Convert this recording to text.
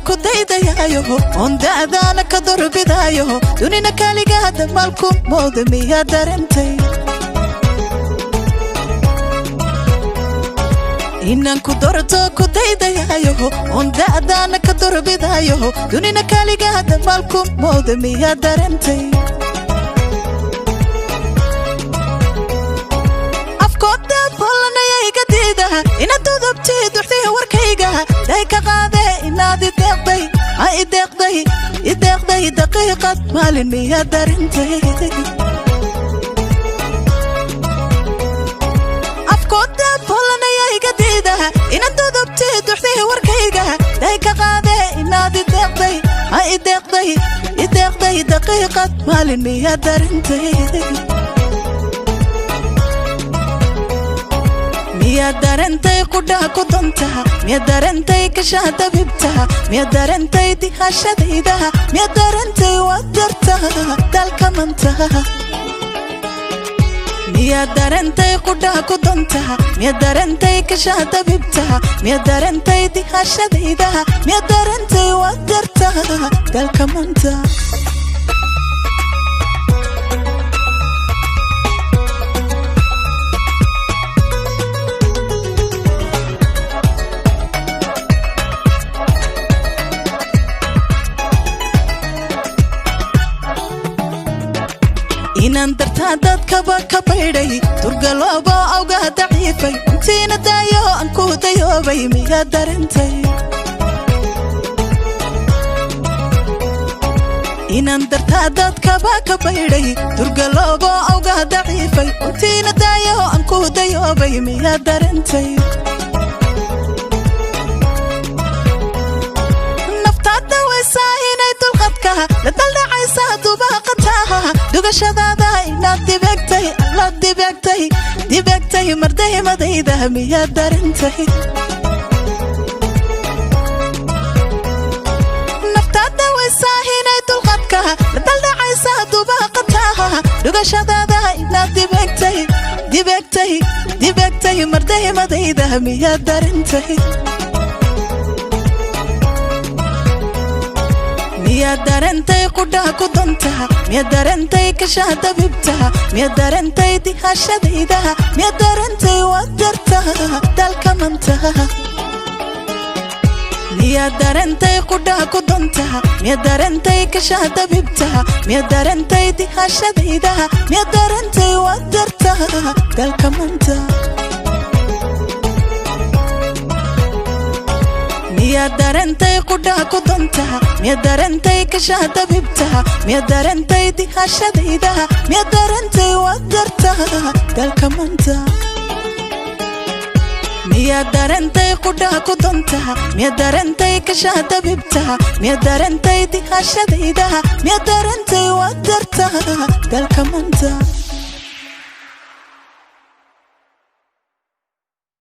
ku daydayayo on daadana ka dorbidayo dunina kaligaada malku moodamiya darantay inaan ku dorto ku daydayayo on daadana ka dorbidayo dunina kaligaada malku moodamiya darantay afkooda bollanaya iga diida inaad dudubtay duxday warkayga day ka qaade inaad ideeqday daqiiqad maalin miya darantay afkooda bollanaya iga diida inaad dudubtay duxday warkayga day ka qaade inaad ideeqday daqiiqad maalin miya darantay miya darantay qudha ku dantaha miya darantay kashada bibtaha miya darantay dihashadayda miya darantay wadartaha dalka mantaha miya darantay qudha ku dantaha miya darantay kashada bibtaha miya darantay dihashadayda miya darantay wadartaha dalka mantaha inaan dartaa dadkaba ka baydhay turgalooba awga daciifay intiina daayo aan ku dayoobay miya darantay inaan dartaa dadkaba ka baydhay turgalooba awga daciifay intiina daayo aan ku dayoobay miya darantay naftaada waysaa inay dulqadkaha la daldhacaysa dubaaqataha dugashadaada inaad dibegtay mardaymadayda miya darantay naftaada waysaa inay dulqadkaha la daldhacaysa dubaaqataha dugashadaada inaad dibegtay mardaymadayda miya darantay miya darantay qudha ku dantaha miya darantay kashada bibtaha miya darantay dihashadayda miya darantay wadartaha dalka mantaha miya darantay qudha ku dantaha miya darantay kashada bibtaha miya darantay dihashadayda miya darantay wadartaha dalka mantaha miya darantay qudha ku dantaha miya darantay kashada bibtaha miya darantay dihashadayda miya darantay wadartaha dalka mantaha miya darantay qudha ku dantaha miya darantay kashada bibtaha miya darantay dihashadayda miya darantay wadartaha dalka mantaha